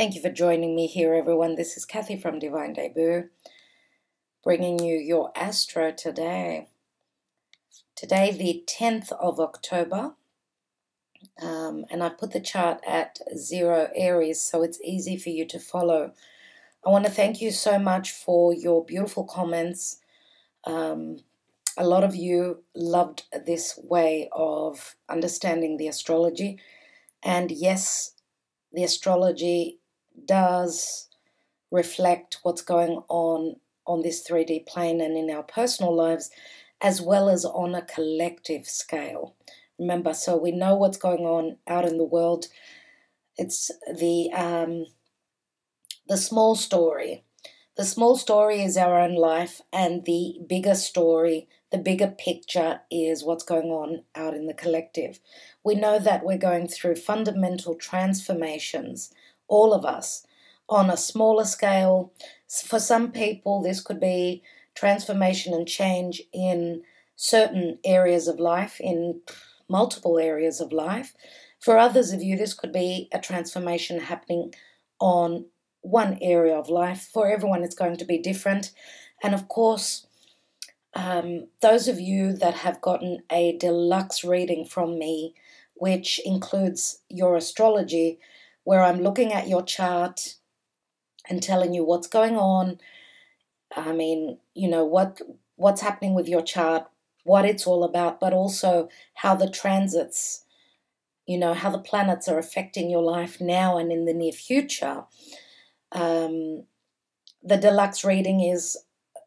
Thank you for joining me here, everyone. This is Kathy from Divine Debut, bringing you your Astro Today. Today, the 10th of October, and I put the chart at 0 Aries, so it's easy for you to follow. I want to thank you so much for your beautiful comments. A lot of you loved this way of understanding the astrology, and yes, the astrology does reflect what's going on this 3D plane and in our personal lives, as well as on a collective scale. Remember, so we know what's going on out in the world. It's the small story. The small story is our own life, and the bigger story, the bigger picture is what's going on out in the collective. We know that we're going through fundamental transformations, all of us, on a smaller scale. For some people, this could be transformation and change in certain areas of life, in multiple areas of life. For others of you, this could be a transformation happening on one area of life. For everyone, it's going to be different. And of course, those of you that have gotten a deluxe reading from me, which includes your astrology, where I'm looking at your chart and telling you what's going on. I mean, you know, what's happening with your chart, what it's all about, but also how the transits, you know, how the planets are affecting your life now and in the near future. The deluxe reading is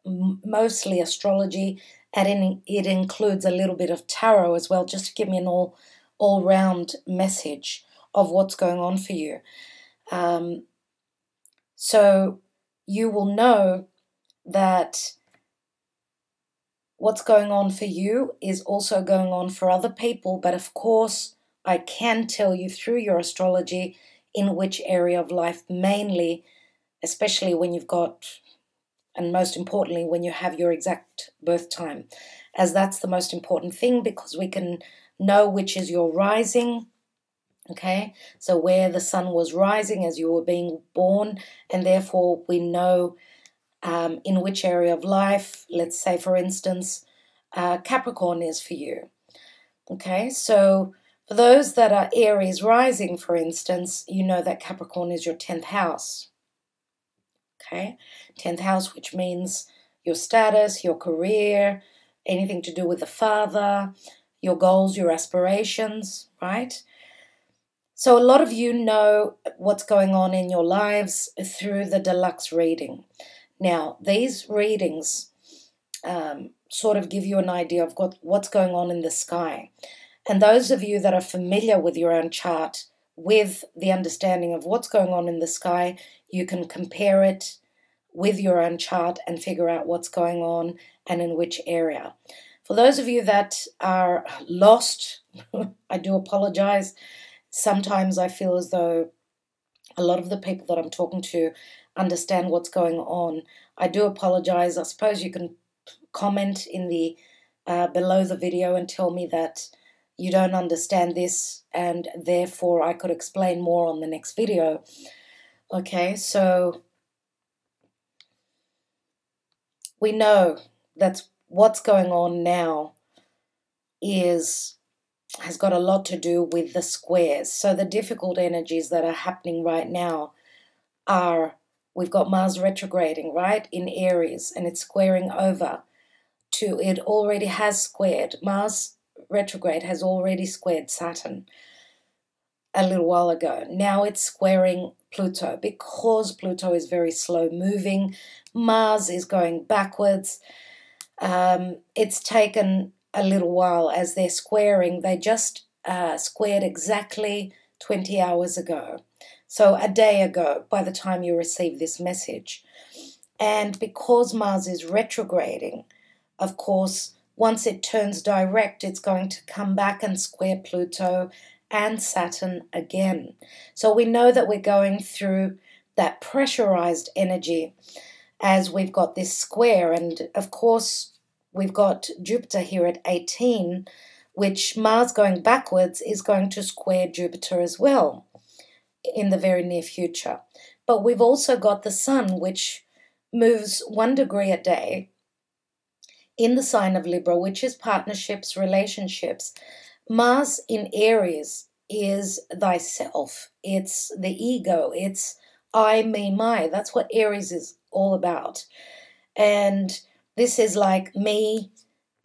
mostly astrology, and it includes a little bit of tarot as well, just to give me an all-round message of what's going on for you. So you will know that what's going on for you is also going on for other people, but of course I can tell you through your astrology in which area of life mainly, especially when you've got, and most importantly, when you have your exact birth time, as that's the most important thing, because we can know which is your rising, okay? So where the sun was rising as you were being born, and therefore we know in which area of life, let's say, for instance, Capricorn is for you, okay? So for those that are Aries rising, for instance, you know that Capricorn is your 10th house, okay? 10th house, which means your status, your career, anything to do with the father, your goals, your aspirations, right? So a lot of you know what's going on in your lives through the deluxe reading. Now, these readings sort of give you an idea of what's going on in the sky. And those of you that are familiar with your own chart, with the understanding of what's going on in the sky, you can compare it with your own chart and figure out what's going on and in which area. For those of you that are lost, I do apologize. Sometimes I feel as though a lot of the people that I'm talking to understand what's going on. I do apologize. I suppose you can comment in the below the video and tell me that you don't understand this, and therefore I could explain more on the next video. Okay, so we know that what's going on now has got a lot to do with the squares. So the difficult energies that are happening right now are, we've got Mars retrograding, right, in Aries, and it's squaring over to, it already has squared, Mars retrograde has already squared Saturn a little while ago. Now it's squaring Pluto. Because Pluto is very slow moving, Mars is going backwards. It's taken a little while as they're squaring. They just squared exactly 20 hours ago. So a day ago by the time you receive this message. And because Mars is retrograding, of course, once it turns direct, it's going to come back and square Pluto and Saturn again. So we know that we're going through that pressurized energy as we've got this square. And of course, we've got Jupiter here at 18, which Mars going backwards is going to square Jupiter as well in the very near future. But we've also got the sun, which moves 1 degree a day in the sign of Libra, which is partnerships, relationships. Mars in Aries is thyself. It's the ego. It's I, me, my. That's what Aries is all about. And this is like me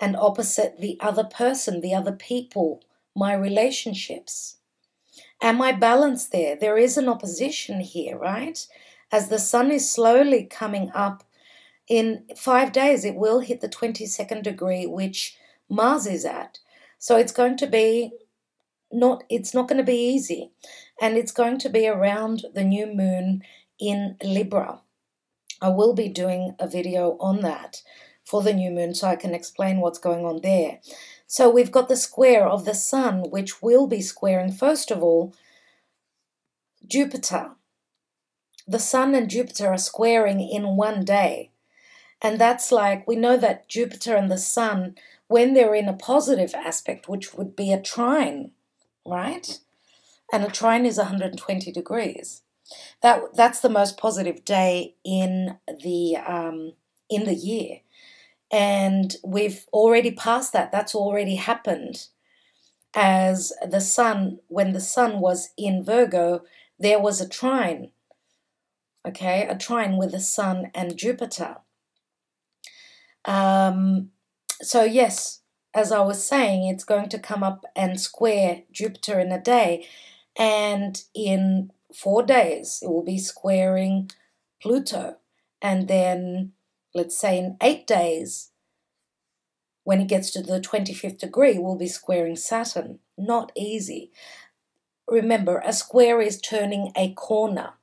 and opposite the other person, the other people, my relationships. Am I balanced there? There is an opposition here, right? As the sun is slowly coming up, in 5 days it will hit the 22nd degree, which Mars is at. So it's going to be it's not going to be easy. And it's going to be around the new moon in Libra. I will be doing a video on that for the new moon so I can explain what's going on there. So we've got the square of the sun, which will be squaring, first of all, Jupiter. The sun and Jupiter are squaring in 1 day. And that's like, we know that Jupiter and the sun, when they're in a positive aspect, which would be a trine, right? And a trine is 120 degrees. That's the most positive day in the year. And we've already passed that. That's already happened. As the sun, when the sun was in Virgo, there was a trine. Okay, a trine with the sun and Jupiter. So yes, as I was saying, it's going to come up and square Jupiter in a day. And in 4 days, it will be squaring Pluto. And then, let's say in 8 days, when it gets to the 25th degree, we'll be squaring Saturn. Not easy. Remember, a square is turning a corner.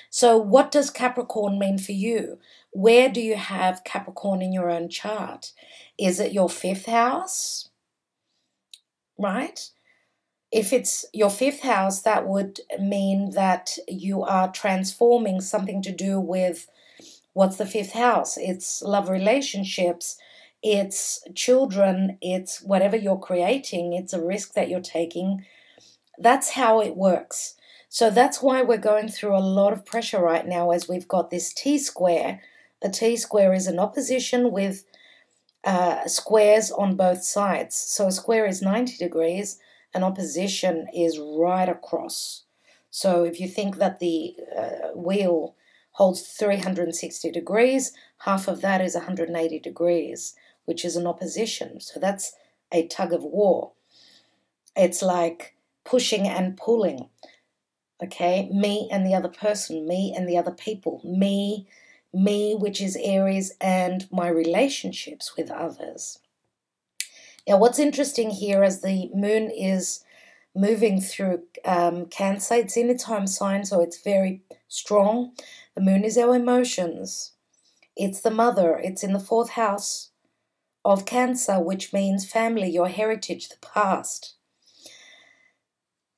So what does Capricorn mean for you? Where do you have Capricorn in your own chart? Is it your 5th house? Right? If it's your 5th house, that would mean that you are transforming something to do with, what's the 5th house? It's love relationships, it's children, it's whatever you're creating, it's a risk that you're taking. That's how it works. So that's why we're going through a lot of pressure right now, as we've got this T-square. A T-square is an opposition with squares on both sides. So a square is 90 degrees, an opposition is right across. So if you think that the wheel holds 360 degrees, half of that is 180 degrees, which is an opposition. So that's a tug of war. It's like pushing and pulling. Okay, me and the other person, me and the other people, me, which is Aries, and my relationships with others. Now, what's interesting here, as the moon is moving through Cancer, it's in its home sign, so it's very strong. The moon is our emotions. It's the mother. It's in the 4th house of Cancer, which means family, your heritage, the past.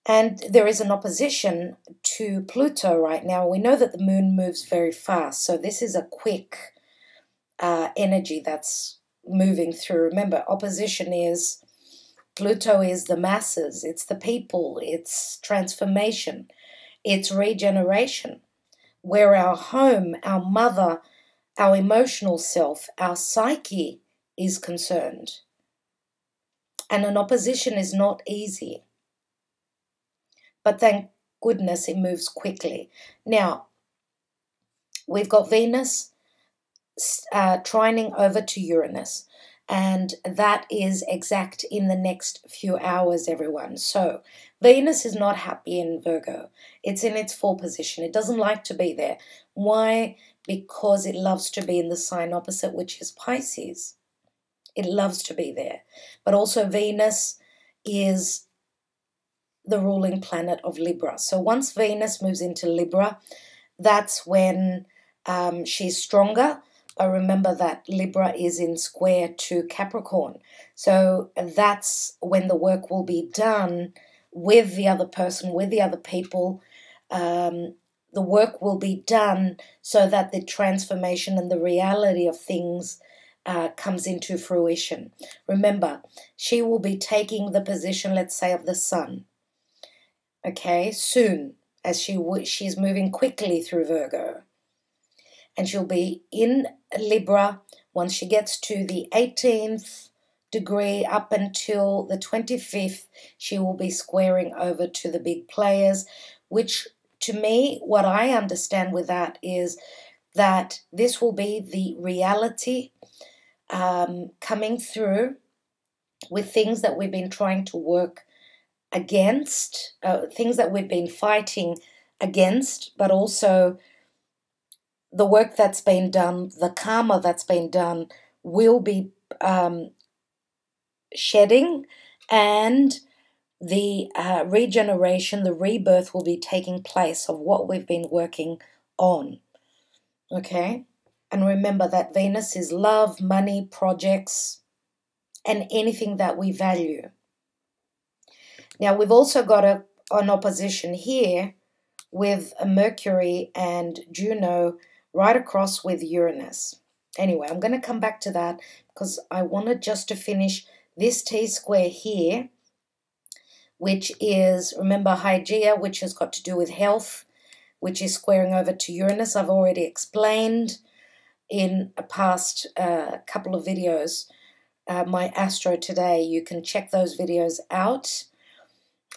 And there is an opposition to Pluto right now. We know that the moon moves very fast, so this is a quick energy that's moving through. Remember, opposition is, Pluto is the masses, it's the people, it's transformation, it's regeneration, where our home, our mother, our emotional self, our psyche is concerned. And an opposition is not easy. But thank goodness it moves quickly. Now, we've got Venus trining over to Uranus, and that is exact in the next few hours, everyone. So Venus is not happy in Virgo. It's in its full position. It doesn't like to be there. Why? Because it loves to be in the sign opposite, which is Pisces. It loves to be there. But also Venus is the ruling planet of Libra. So once Venus moves into Libra, that's when she's stronger. But remember that Libra is in square to Capricorn. So that's when the work will be done with the other person, with the other people. The work will be done so that the transformation and the reality of things comes into fruition. Remember, she will be taking the position, let's say, of the sun. Okay, soon, as she's moving quickly through Virgo. And she'll be in Libra once she gets to the 18th degree up until the 25th. She will be squaring over to the big players, which to me, what I understand with that is that this will be the reality coming through with things that we've been trying to work against, things that we've been fighting against, but also the work that's been done, the karma that's been done will be shedding, and the regeneration, the rebirth will be taking place of what we've been working on. Okay? And remember that Venus is love, money, projects, and anything that we value. Now, we've also got an opposition here with Mercury and Juno right across with Uranus. Anyway, I'm going to come back to that because I wanted just to finish this T-square here, which is, remember, Hygeia, which has got to do with health, which is squaring over to Uranus. I've already explained in a past couple of videos my Astro Today. You can check those videos out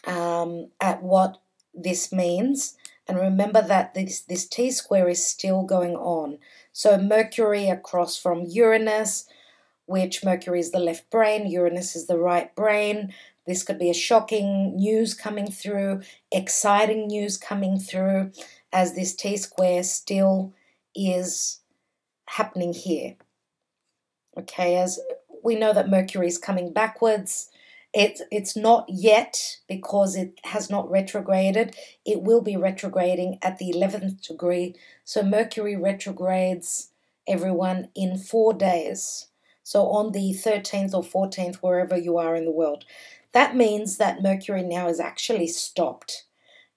at what this means. And remember that this T-square is still going on. So Mercury across from Uranus, which Mercury is the left brain, Uranus is the right brain. This could be a shocking news coming through, exciting news coming through, as this T-square still is happening here. Okay, as we know that Mercury is coming backwards. It's not yet because it has not retrograded. It will be retrograding at the 11th degree. So Mercury retrogrades, everyone, in 4 days. So on the 13th or 14th, wherever you are in the world. That means that Mercury now is actually stopped.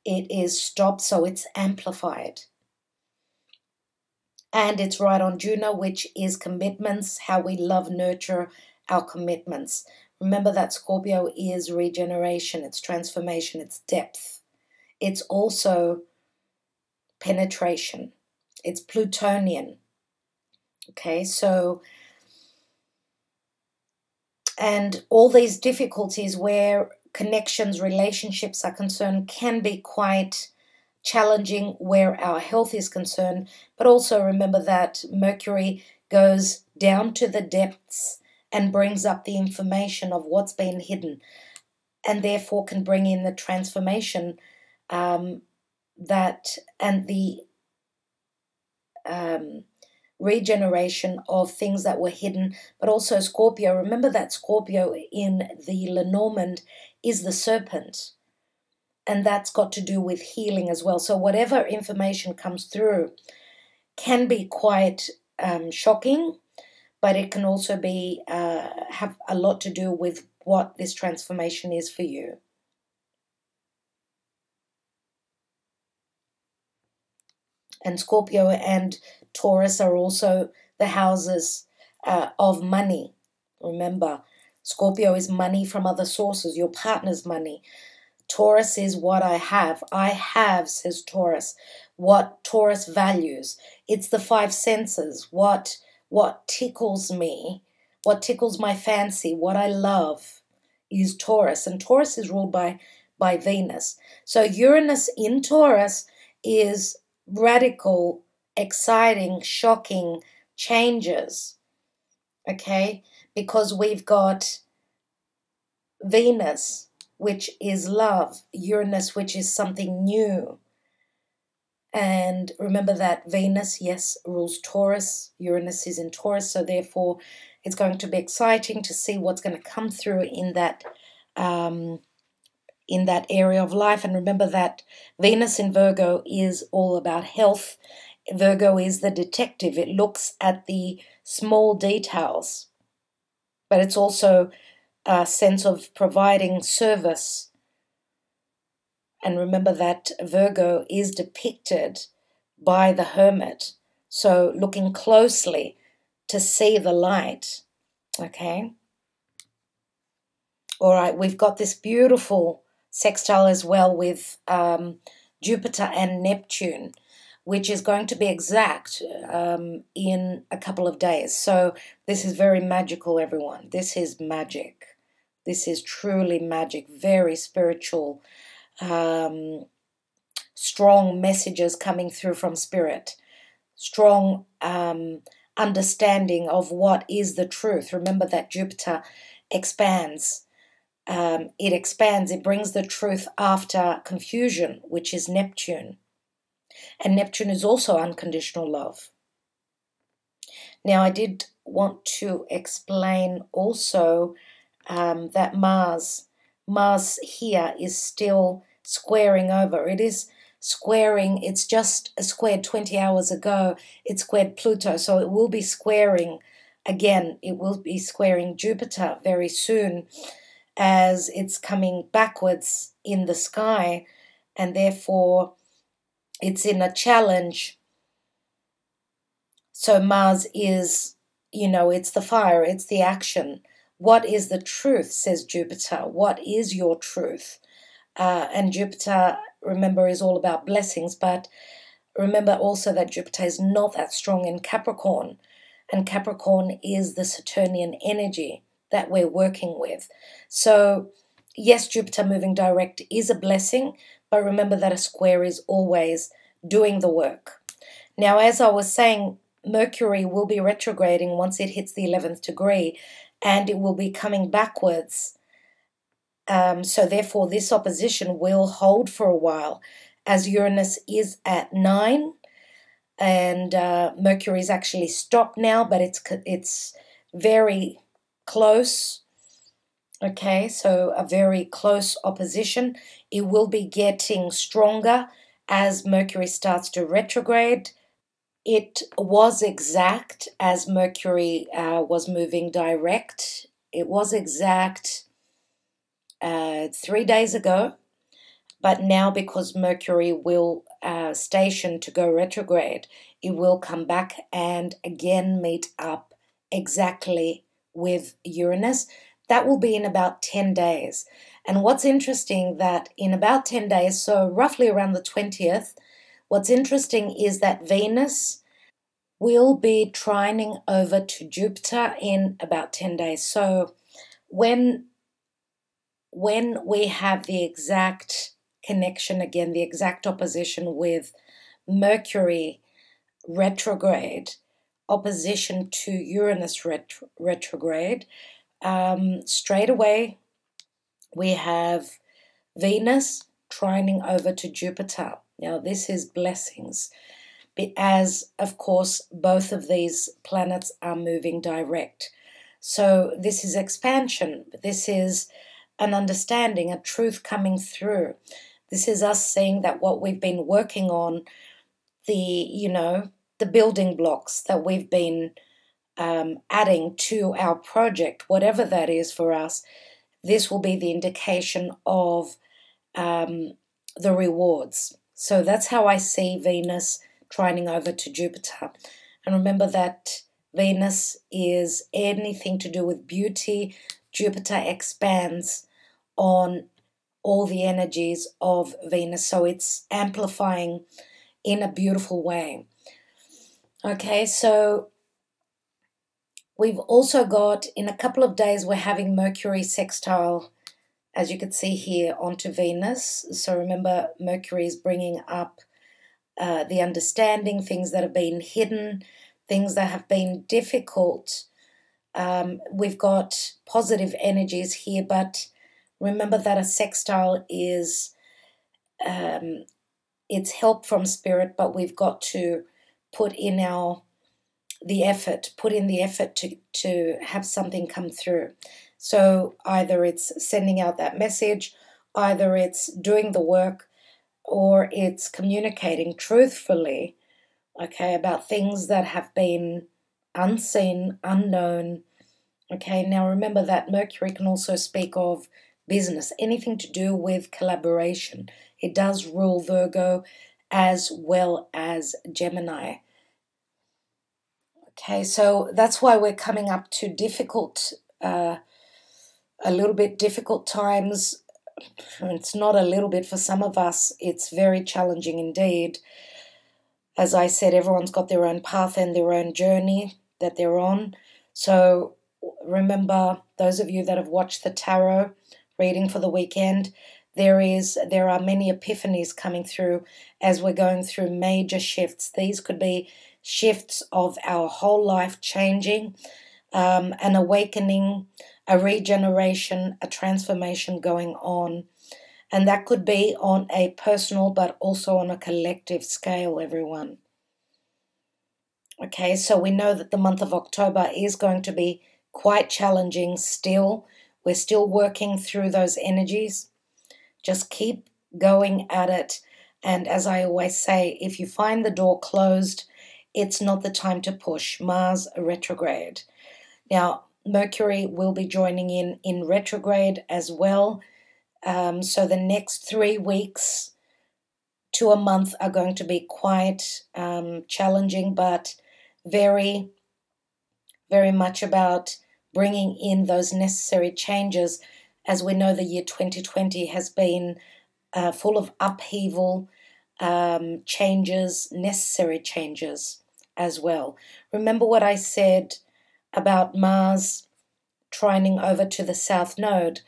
It is stopped, so it's amplified. And it's right on Juno, which is commitments, how we love, nurture our commitments. Remember that Scorpio is regeneration, it's transformation, it's depth. It's also penetration. It's Plutonian. Okay, so, and all these difficulties where connections, relationships are concerned can be quite challenging where our health is concerned. But also remember that Mercury goes down to the depths and brings up the information of what's been hidden, and therefore can bring in the transformation that and the regeneration of things that were hidden. But also Scorpio, remember that Scorpio in the Lenormand is the serpent, and that's got to do with healing as well. So whatever information comes through can be quite shocking, but it can also be have a lot to do with what this transformation is for you. And Scorpio and Taurus are also the houses of money. Remember, Scorpio is money from other sources, your partner's money. Taurus is what I have. I have, says Taurus, what Taurus values. It's the 5 senses, what tickles me, what tickles my fancy, what I love is Taurus. And Taurus is ruled by Venus. So Uranus in Taurus is radical, exciting, shocking changes, okay? Because we've got Venus, which is love, Uranus, which is something new. And remember that Venus, yes, rules Taurus. Uranus is in Taurus, so therefore it's going to be exciting to see what's going to come through in that area of life. And remember that Venus in Virgo is all about health. Virgo is the detective. It looks at the small details, but it's also a sense of providing service. And remember that Virgo is depicted by the hermit, so looking closely to see the light, okay? All right, we've got this beautiful sextile as well with Jupiter and Neptune, which is going to be exact in a couple of days. So this is very magical, everyone. This is magic. This is truly magic, very spiritual, strong messages coming through from Spirit, strong understanding of what is the truth. Remember that Jupiter expands. It expands, it brings the truth after confusion, which is Neptune. And Neptune is also unconditional love. Now, I did want to explain also that Mars here is still squaring over. It is squaring, it's just squared 20 hours ago, it squared Pluto, so it will be squaring again. It will be squaring Jupiter very soon as it's coming backwards in the sky, and therefore it's in a challenge. So Mars is, it's the fire, it's the action. What is the truth, says Jupiter? What is your truth? And Jupiter, remember, is all about blessings, but remember also that Jupiter is not that strong in Capricorn, and Capricorn is the Saturnian energy that we're working with. So, yes, Jupiter moving direct is a blessing, but remember that a square is always doing the work. Now, as I was saying, Mercury will be retrograding once it hits the 11th degree, and it will be coming backwards. So therefore, this opposition will hold for a while, as Uranus is at 9, and Mercury is actually stopped now, but it's very close. Okay, so a very close opposition. It will be getting stronger as Mercury starts to retrograde. It was exact as Mercury was moving direct. It was exact 3 days ago, but now because Mercury will station to go retrograde, it will come back and again meet up exactly with Uranus. That will be in about 10 days. And what's interesting that in about 10 days, so roughly around the 20th, what's interesting is that Venus will be trining over to Jupiter in about 10 days. So when we have the exact connection again, the exact opposition with Mercury retrograde, opposition to Uranus retrograde, straight away we have Venus trining over to Jupiter. Now this is blessings, as of course both of these planets are moving direct. So this is expansion. This is an understanding, a truth coming through. This is us seeing that what we've been working on, the building blocks that we've been adding to our project, whatever that is for us, this will be the indication of the rewards. So that's how I see Venus trining over to Jupiter. And remember that Venus is anything to do with beauty. Jupiter expands on all the energies of Venus, so it's amplifying in a beautiful way. Okay, so we've also got, in a couple of days, we're having Mercury sextile, as you can see here, onto Venus. So remember, Mercury is bringing up the understanding, things that have been hidden, things that have been difficult. We've got positive energies here, but remember that a sextile is it's help from Spirit, but we've got to put in the effort to have something come through. So either it's sending out that message, either it's doing the work, or it's communicating truthfully, okay, about things that have been unseen, unknown. Okay, now remember that Mercury can also speak of business, anything to do with collaboration. It does rule Virgo as well as Gemini. Okay, so that's why we're coming up to a little bit difficult times, It's not a little bit for some of us. It's very challenging indeed. As I said, everyone's got their own path and their own journey that they're on. So remember, those of you that have watched the tarot reading for the weekend, there are many epiphanies coming through as we're going through major shifts. These could be shifts of our whole life changing, an awakening, a regeneration, a transformation going on. And that could be on a personal but also on a collective scale, everyone. Okay, so we know that the month of October is going to be quite challenging still. We're still working through those energies. Just keep going at it. And as I always say, if you find the door closed, it's not the time to push. Mars retrograde. Now, Mercury will be joining in retrograde as well. So the next 3 weeks to a month are going to be quite challenging, but very, very much about bringing in those necessary changes. As we know, the year 2020 has been full of upheaval, changes, necessary changes as well. Remember what I said about Mars trining over to the South Node.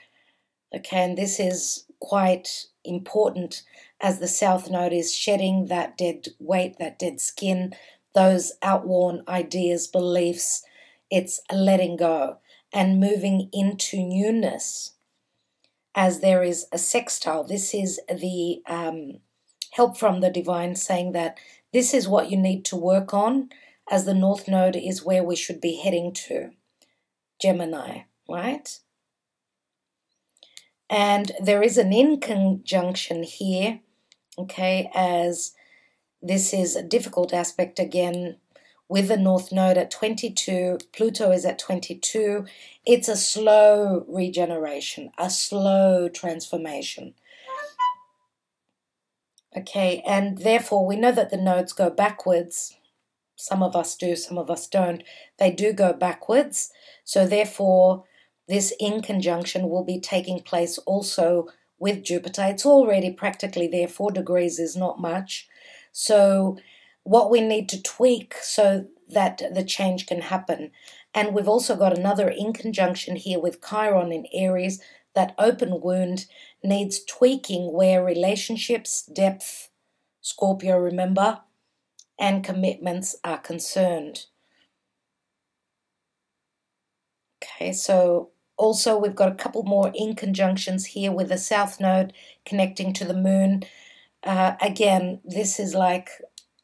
Okay, and this is quite important as the South Node is shedding that dead weight, that dead skin, those outworn ideas, beliefs. It's letting go and moving into newness as there is a sextile. This is the help from the divine saying that this is what you need to work on, as the North Node is where we should be heading to, Gemini, right? And there is an inconjunction here, okay, as this is a difficult aspect again with the North Node at 22, Pluto is at 22. It's a slow regeneration, a slow transformation. Okay, and therefore we know that the nodes go backwards. Some of us do, some of us don't. They do go backwards. So therefore, this inconjunction will be taking place also with Jupiter. It's already practically there. 4 degrees is not much. So what we need to tweak so that the change can happen. And we've also got another inconjunction here with Chiron in Aries. That open wound needs tweaking where relationships, depth, Scorpio, remember, and commitments are concerned. Okay, so also we've got a couple more inconjunctions here with the South Node connecting to the Moon. Again, this is like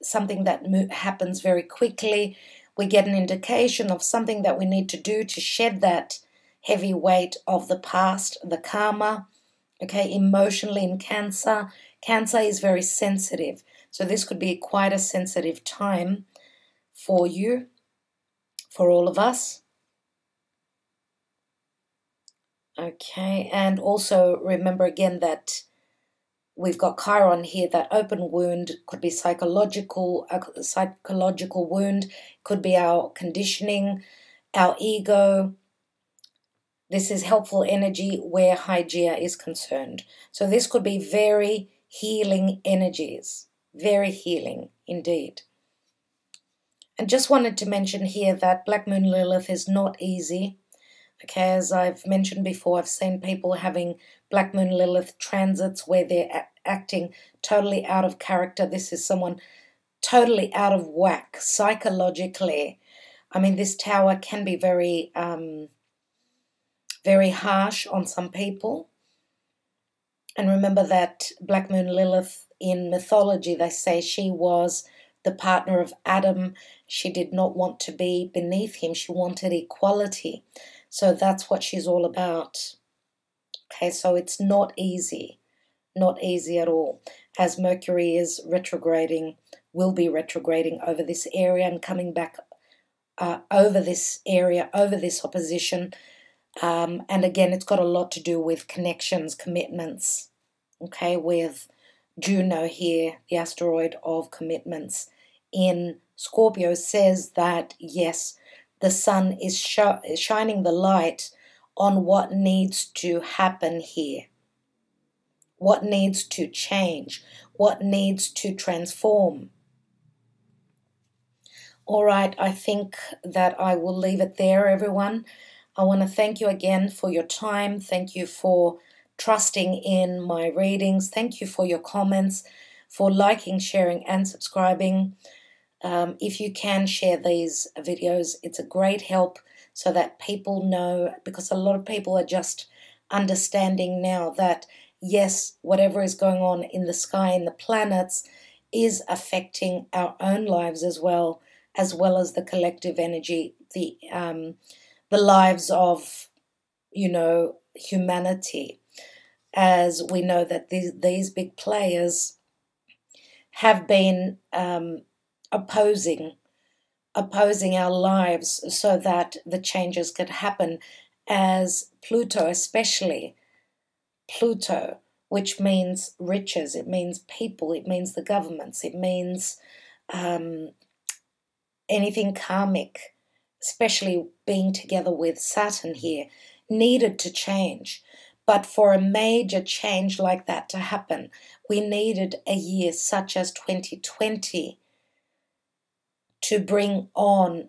something that happens very quickly. We get an indication of something that we need to do to shed that heavy weight of the past, the karma. Okay, emotionally in Cancer. Cancer is very sensitive. So this could be quite a sensitive time for you, for all of us. Okay, and also remember again that we've got Chiron here. That open wound could be psychological, a psychological wound, could be our conditioning, our ego. This is helpful energy where Hygeia is concerned. So this could be very healing energies, very healing indeed. And just wanted to mention here that Black Moon Lilith is not easy. Okay, as I've mentioned before, I've seen people having Black Moon Lilith transits where they're acting totally out of character. This is someone totally out of whack psychologically. I mean, this tower can be very, very harsh on some people. And remember that Black Moon Lilith in mythology, they say she was the partner of Adam. She did not want to be beneath him. She wanted equality. So that's what she's all about. Okay, so it's not easy at all. As Mercury is retrograding, will be retrograding over this area and coming back over this area, over this opposition. And again, it's got a lot to do with connections, commitments. Okay, with Juno here, the asteroid of commitments in Scorpio, says that, yes, the sun is shining the light on what needs to happen here. what needs to change, what needs to transform. All right, I think that I will leave it there, everyone. I want to thank you again for your time. Thank you for trusting in my readings. Thank you for your comments, for liking, sharing, and subscribing. If you can share these videos, it's a great help so that people know, because a lot of people are just understanding now that, yes, whatever is going on in the sky, in the planets, is affecting our own lives as well as the collective energy, the lives of, humanity. As we know that these big players have been opposing our lives so that the changes could happen, as Pluto, especially Pluto, which means riches, it means people, it means the governments, it means anything karmic, especially being together with Saturn here, needed to change. But for a major change like that to happen, we needed a year such as 2020 to bring on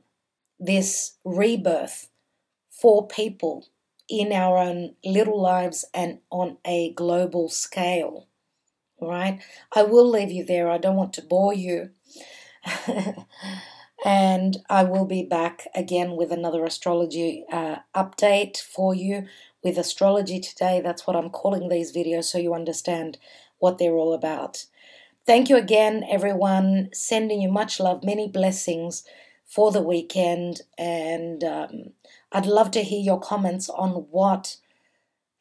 this rebirth for people in our own little lives and on a global scale. All right? I will leave you there. I don't want to bore you. And I will be back again with another astrology update for you with Astrology Today. That's what I'm calling these videos, so you understand what they're all about. Thank you again, everyone. Sending you much love, many blessings for the weekend. And I'd love to hear your comments on what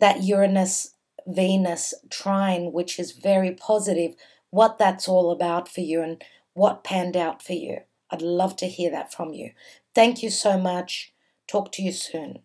that Uranus-Venus trine, which is very positive, what that's all about for you and what panned out for you. I'd love to hear that from you. Thank you so much. Talk to you soon.